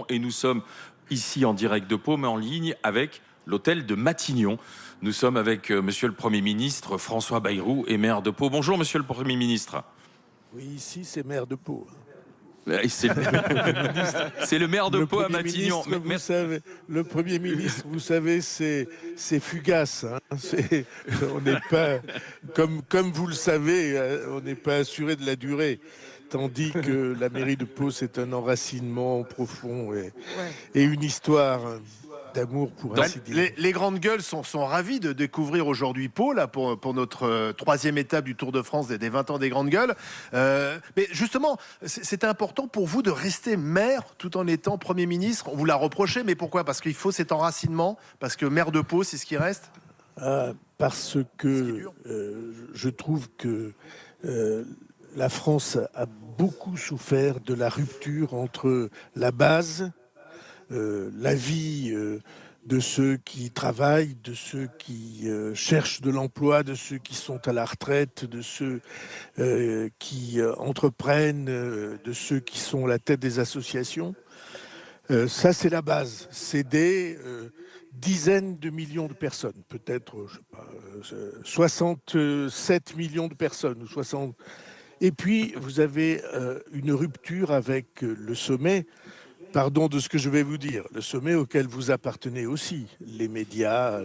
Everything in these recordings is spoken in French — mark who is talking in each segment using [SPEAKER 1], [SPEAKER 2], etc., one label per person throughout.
[SPEAKER 1] Et nous sommes ici en direct de Pau, mais en ligne avec l'hôtel de Matignon. Nous sommes avec Monsieur le Premier ministre François Bayrou et maire de Pau. Bonjour Monsieur le Premier ministre.
[SPEAKER 2] Oui, ici c'est maire de Pau.
[SPEAKER 1] C'est
[SPEAKER 2] Le Premier ministre,
[SPEAKER 1] le maire de
[SPEAKER 2] le
[SPEAKER 1] Pau à
[SPEAKER 2] Premier
[SPEAKER 1] Matignon.
[SPEAKER 2] ministre, vous savez, le Premier ministre, vous savez, c'est fugace. Hein. On n'est pas, comme vous le savez, on n'est pas assuré de la durée. Tandis que la mairie de Pau, c'est un enracinement profond et une histoire d'amour, pour
[SPEAKER 3] Bah,
[SPEAKER 2] ainsi dire.
[SPEAKER 3] les grandes gueules sont ravis de découvrir aujourd'hui Pau là, pour notre troisième étape du Tour de France des 20 ans des grandes gueules. Mais justement, c'était important pour vous de rester maire tout en étant Premier ministre. On vous l'a reproché, mais pourquoi? Parce qu'il faut cet enracinement, parce que maire de Pau, c'est ce qui reste.
[SPEAKER 2] Parce que je trouve que la France a beaucoup souffert de la rupture entre la base, la vie de ceux qui travaillent, de ceux qui cherchent de l'emploi, de ceux qui sont à la retraite, de ceux qui entreprennent, de ceux qui sont à la tête des associations. Ça, c'est la base. C'est des dizaines de millions de personnes, peut-être, je sais pas, 67 millions de personnes, ou 60. Et puis, vous avez une rupture avec le sommet. Pardon de ce que je vais vous dire, le sommet auquel vous appartenez aussi, les médias,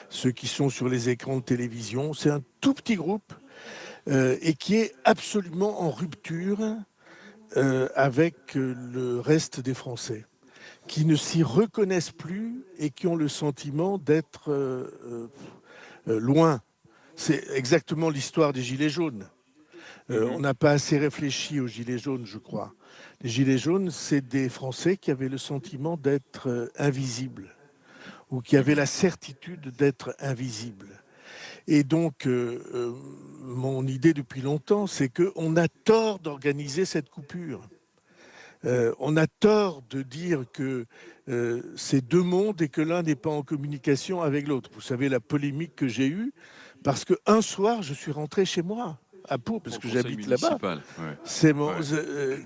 [SPEAKER 2] ceux qui sont sur les écrans de télévision, c'est un tout petit groupe et qui est absolument en rupture avec le reste des Français, qui ne s'y reconnaissent plus et qui ont le sentiment d'être loin. C'est exactement l'histoire des Gilets jaunes. On n'a pas assez réfléchi aux Gilets jaunes, je crois. Les Gilets jaunes, c'est des Français qui avaient le sentiment d'être invisibles ou qui avaient la certitude d'être invisibles. Et donc, mon idée depuis longtemps, c'est qu'on a tort d'organiser cette coupure. On a tort de dire que c'est deux mondes et que l'un n'est pas en communication avec l'autre. Vous savez la polémique que j'ai eue parce qu'un soir, je suis rentré chez moi à Pau, parce que j'habite là-bas.
[SPEAKER 1] Ouais.
[SPEAKER 2] C'est mon,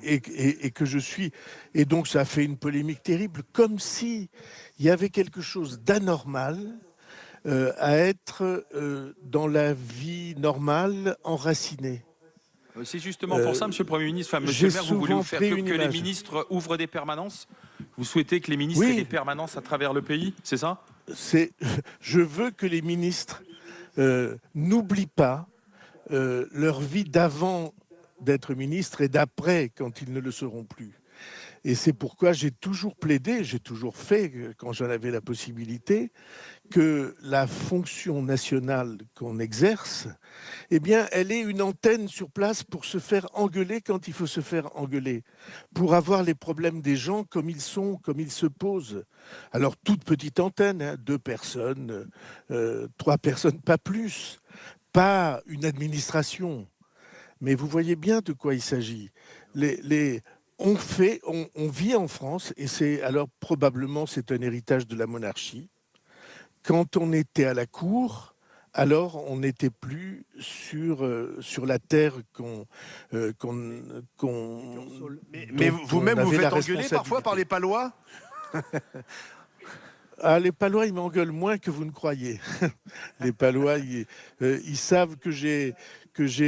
[SPEAKER 2] et que je suis. Et donc, ça a fait une polémique terrible, comme si il y avait quelque chose d'anormal à être dans la vie normale, enraciné.
[SPEAKER 1] C'est justement pour ça, Monsieur le Premier ministre, enfin, Monsieur le maire, vous voulez faire que les ministres ouvrent des permanences. Vous souhaitez que les ministres aient des permanences à travers le pays, c'est ça?
[SPEAKER 2] Je veux que les ministres n'oublient pas leur vie d'avant d'être ministre et d'après quand ils ne le seront plus. Et c'est pourquoi j'ai toujours plaidé, j'ai toujours fait, quand j'en avais la possibilité, que la fonction nationale qu'on exerce, eh bien, elle est une antenne sur place pour se faire engueuler quand il faut se faire engueuler, pour avoir les problèmes des gens comme ils sont, comme ils se posent. Alors, toute petite antenne, hein, 2 personnes, 3 personnes, pas plus, pas une administration. Mais vous voyez bien de quoi il s'agit. On vit en France, et c'est alors probablement c'est un héritage de la monarchie. Quand on était à la cour, alors on n'était plus sur la terre
[SPEAKER 3] Mais vous-même, vous faites engueuler parfois par les Palois?
[SPEAKER 2] Ah, les Palois, ils m'engueulent moins que vous ne croyez. Les Palois, ils savent que j'ai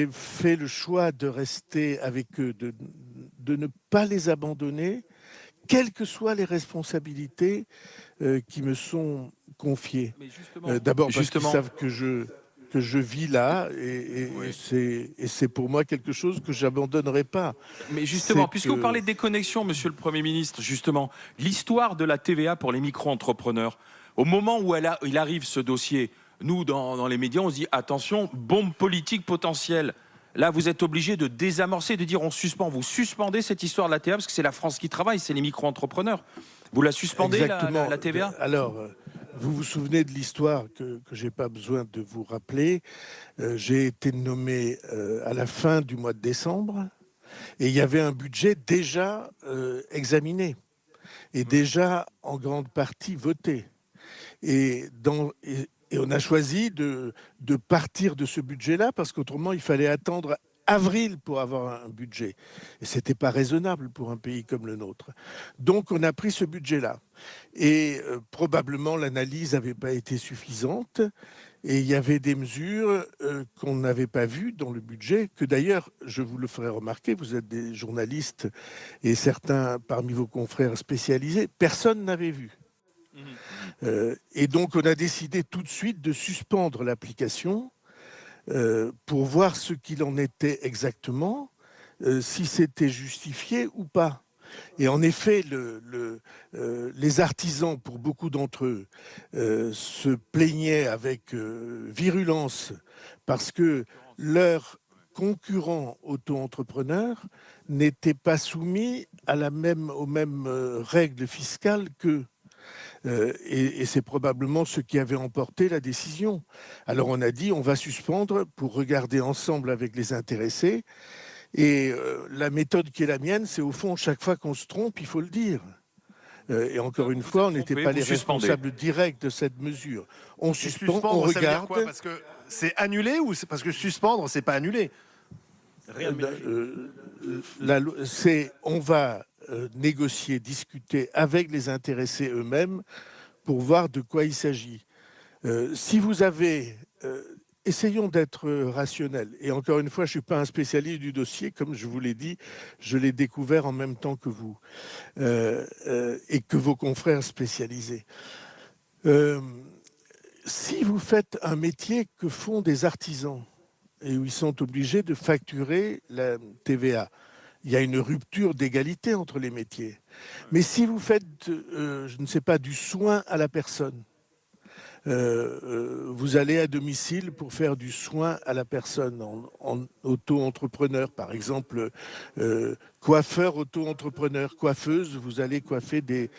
[SPEAKER 2] fait le choix de rester avec eux, de ne pas les abandonner, quelles que soient les responsabilités qui me sont confiées. D'abord parce qu'ils savent que je vis là et c'est pour moi quelque chose que j'abandonnerai pas.
[SPEAKER 1] Mais justement, puisque vous parlez de déconnexion, Monsieur le Premier ministre, justement, l'histoire de la TVA pour les micro-entrepreneurs, au moment où il arrive ce dossier, nous, dans les médias, on se dit attention, bombe politique potentielle. Là, vous êtes obligé de désamorcer, de dire on suspend. Vous suspendez cette histoire de la TVA parce que c'est la France qui travaille, c'est les micro-entrepreneurs. Vous la suspendez, la TVA?
[SPEAKER 2] Alors, vous vous souvenez de l'histoire que je n'ai pas besoin de vous rappeler. J'ai été nommé à la fin du mois de décembre et il y avait un budget déjà examiné et déjà en grande partie voté. Et on a choisi de partir de ce budget-là parce qu'autrement, il fallait attendre avril pour avoir un budget. Et ce n'était pas raisonnable pour un pays comme le nôtre. Donc on a pris ce budget-là. Et probablement l'analyse n'avait pas été suffisante. Et il y avait des mesures qu'on n'avait pas vues dans le budget, que d'ailleurs, je vous le ferai remarquer, vous êtes des journalistes et certains parmi vos confrères spécialisés, personne n'avait vu. Et donc on a décidé tout de suite de suspendre l'application pour voir ce qu'il en était exactement, si c'était justifié ou pas. Et en effet, les artisans, pour beaucoup d'entre eux, se plaignaient avec virulence parce que leurs concurrents auto-entrepreneurs n'étaient pas soumis aux mêmes règles fiscales qu'eux. Et c'est probablement ce qui avait emporté la décision. Alors on a dit on va suspendre pour regarder ensemble avec les intéressés. Et la méthode qui est la mienne, c'est au fond, chaque fois qu'on se trompe, il faut le dire. Et encore une fois, on n'était pas les responsables directs de cette mesure. On suspend, on regarde. Ça veut dire
[SPEAKER 3] quoi? Parce que c'est annulé ou c'est parce que suspendre, c'est pas annulé?
[SPEAKER 2] On va négocier, discuter avec les intéressés eux-mêmes pour voir de quoi il s'agit. Si vous avez... essayons d'être rationnels. Et encore une fois, je ne suis pas un spécialiste du dossier, comme je vous l'ai dit, je l'ai découvert en même temps que vous et que vos confrères spécialisés. Si vous faites un métier que font des artisans et où ils sont obligés de facturer la TVA, il y a une rupture d'égalité entre les métiers. Mais si vous faites, je ne sais pas, du soin à la personne, vous allez à domicile pour faire du soin à la personne en auto-entrepreneur, par exemple, coiffeur auto-entrepreneur, coiffeuse, vous allez coiffer des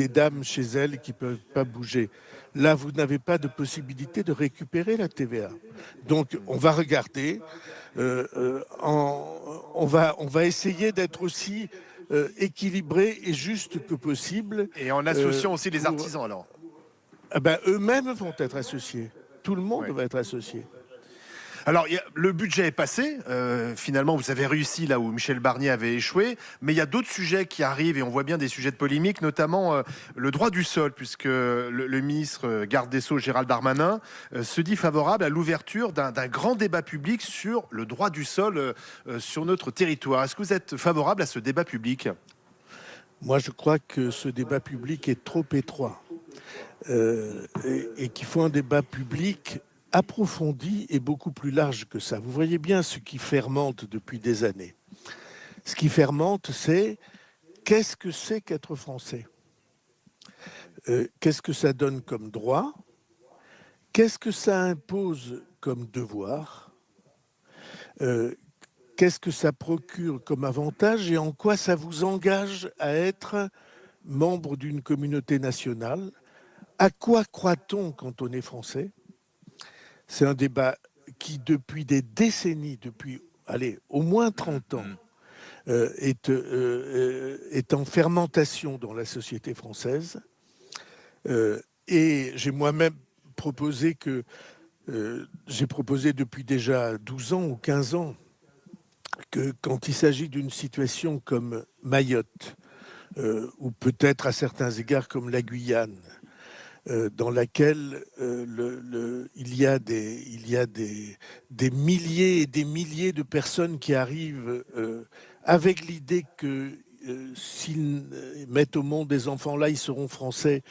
[SPEAKER 2] dames chez elles qui ne peuvent pas bouger. Là, vous n'avez pas de possibilité de récupérer la TVA. Donc, on va regarder, on va essayer d'être aussi équilibré et juste que possible.
[SPEAKER 3] Et en associant aussi les artisans, alors?
[SPEAKER 2] Ah ben, eux-mêmes vont être associés. Tout le monde va être associé.
[SPEAKER 3] Alors, le budget est passé. Finalement, vous avez réussi là où Michel Barnier avait échoué. Mais il y a d'autres sujets qui arrivent et on voit bien des sujets de polémique, notamment le droit du sol, puisque le ministre garde des Sceaux, Gérald Darmanin, se dit favorable à l'ouverture d'un grand débat public sur le droit du sol sur notre territoire. Est-ce que vous êtes favorable à ce débat public?
[SPEAKER 2] Moi, je crois que ce débat public est trop étroit. Et qu'il faut un débat public approfondi et beaucoup plus large que ça. Vous voyez bien ce qui fermente depuis des années. Ce qui fermente, c'est qu'est-ce que c'est qu'être français? Qu'est-ce que ça donne comme droit? Qu'est-ce que ça impose comme devoir? Qu'est-ce que ça procure comme avantage et en quoi ça vous engage à être membre d'une communauté nationale? À quoi croit-on quand on est français? C'est un débat qui, depuis des décennies, depuis au moins 30 ans, est en fermentation dans la société française. Et j'ai moi-même proposé j'ai proposé depuis déjà 12 ans ou 15 ans que quand il s'agit d'une situation comme Mayotte, ou peut-être à certains égards comme la Guyane, dans laquelle il y a des milliers et des milliers de personnes qui arrivent avec l'idée que s'ils mettent au monde des enfants là, ils seront français.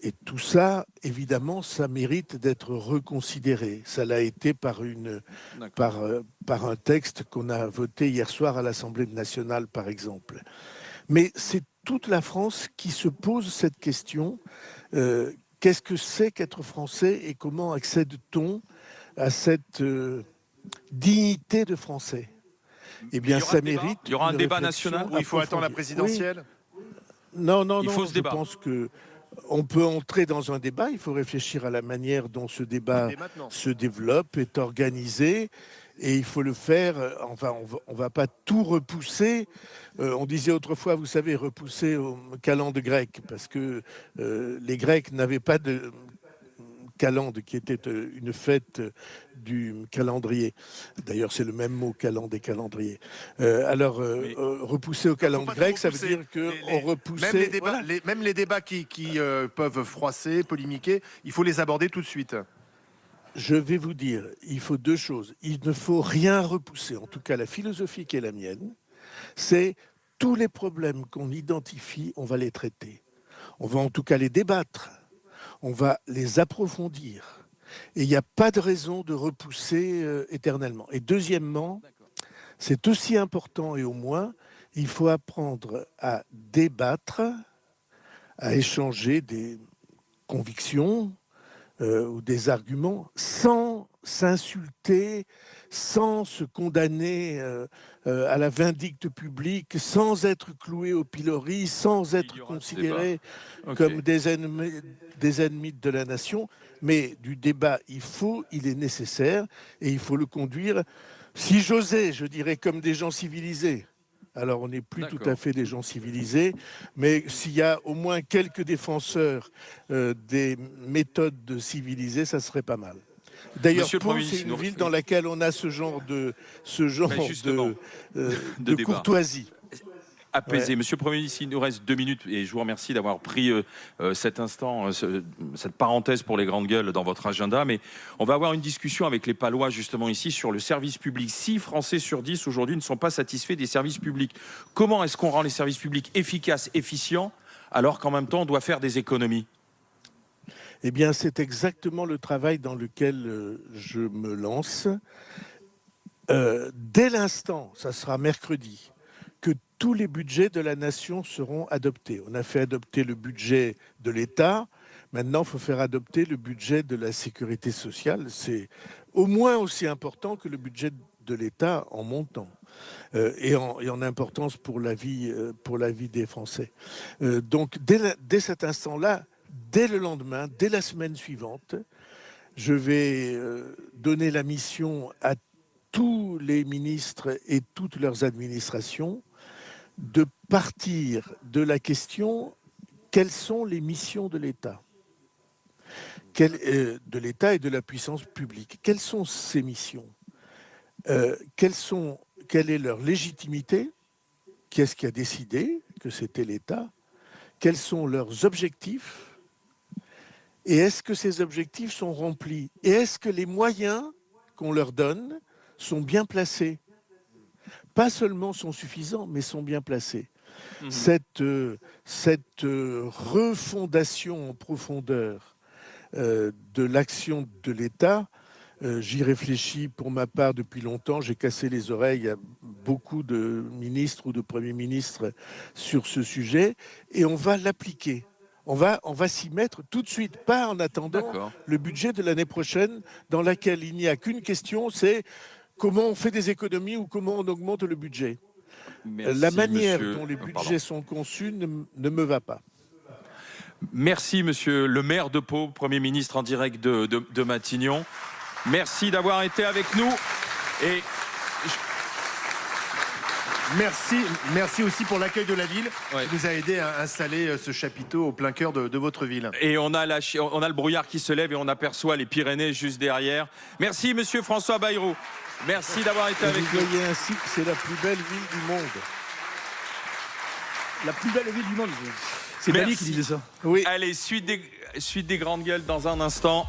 [SPEAKER 2] Et tout ça, évidemment, ça mérite d'être reconsidéré. Ça l'a été par un texte qu'on a voté hier soir à l'Assemblée nationale, par exemple. Mais c'est toute la France qui se pose cette question. Qu'est-ce que c'est qu'être français et comment accède-t-on à cette dignité de français? Eh bien, ça mérite.
[SPEAKER 1] Il y aura un débat national
[SPEAKER 3] où il faut attendre la présidentielle.
[SPEAKER 2] Oui. Non.
[SPEAKER 1] Il faut ce débat.
[SPEAKER 2] Je pense que on peut entrer dans un débat. Il faut réfléchir à la manière dont ce débat se développe, est organisé. Et il faut le faire, enfin, on va pas tout repousser. On disait autrefois, vous savez, repousser au calendes grec, parce que les Grecs n'avaient pas de calendes, qui était une fête du calendrier. D'ailleurs, c'est le même mot, calendes et calendrier. Repousser au calendrier grec, ça veut dire qu'on repoussait...
[SPEAKER 3] Même les débats, même les débats qui peuvent froisser, polémiquer, il faut les aborder tout de suite.
[SPEAKER 2] Je vais vous dire, il faut deux choses. Il ne faut rien repousser. En tout cas, la philosophie qui est la mienne, c'est tous les problèmes qu'on identifie, on va les traiter. On va en tout cas les débattre. On va les approfondir. Et il n'y a pas de raison de repousser éternellement. Et deuxièmement, c'est aussi important et au moins, il faut apprendre à débattre, à échanger des convictions, ou des arguments sans s'insulter, sans se condamner à la vindicte publique, sans être cloué au pilori, sans être considéré comme des ennemis de la nation. Mais du débat, il est nécessaire et il faut le conduire, si j'osais, je dirais, comme des gens civilisés. Alors, on n'est plus tout à fait des gens civilisés, mais s'il y a au moins quelques défenseurs des méthodes civilisées, ça serait pas mal. D'ailleurs, Pau, c'est une ville dans laquelle on a ce genre de courtoisie.
[SPEAKER 1] Apaisé. Ouais. Monsieur le Premier ministre, il nous reste 2 minutes et je vous remercie d'avoir pris cet instant, cette parenthèse pour les grandes gueules dans votre agenda. Mais on va avoir une discussion avec les Palois justement ici sur le service public. 6 Français sur 10 aujourd'hui ne sont pas satisfaits des services publics. Comment est-ce qu'on rend les services publics efficaces, efficients, alors qu'en même temps on doit faire des économies ?
[SPEAKER 2] Eh bien, c'est exactement le travail dans lequel je me lance. Dès l'instant, ça sera mercredi, que tous les budgets de la nation seront adoptés. On a fait adopter le budget de l'État. Maintenant, il faut faire adopter le budget de la sécurité sociale. C'est au moins aussi important que le budget de l'État en montant et en importance pour la vie des Français. Donc, dès cet instant-là, dès le lendemain, dès la semaine suivante, je vais donner la mission à tous les ministres et toutes leurs administrations de partir de la question quelles sont les missions de l'État, de l'État et de la puissance publique. Quelles sont ces missions ? Quelle est leur légitimité ? Qui est-ce qui a décidé que c'était l'État ? Quels sont leurs objectifs ? Et est-ce que ces objectifs sont remplis ? Et est-ce que les moyens qu'on leur donne sont bien placés ? Pas seulement sont suffisants, mais sont bien placés. Cette refondation en profondeur de l'action de l'État, j'y réfléchis pour ma part depuis longtemps. J'ai cassé les oreilles à beaucoup de ministres ou de premiers ministres sur ce sujet et on va l'appliquer. On va s'y mettre tout de suite, pas en attendant le budget de l'année prochaine dans laquelle il n'y a qu'une question, c'est comment on fait des économies ou comment on augmente le budget. Merci, la manière dont les budgets sont conçus ne me va pas.
[SPEAKER 1] Merci, monsieur le maire de Pau, Premier ministre en direct de Matignon. Merci d'avoir été avec nous. Et
[SPEAKER 3] merci aussi pour l'accueil de la ville qui nous a aidé à installer ce chapiteau au plein cœur de votre ville.
[SPEAKER 1] Et on a le brouillard qui se lève et on aperçoit les Pyrénées juste derrière. Merci, monsieur François Bayrou. Merci d'avoir été avec nous.
[SPEAKER 2] Vous voyez ainsi que c'est la plus belle ville du monde.
[SPEAKER 4] La plus belle ville du monde. C'est Bali qui disait ça.
[SPEAKER 1] Oui. Allez, suite des grandes gueules dans un instant.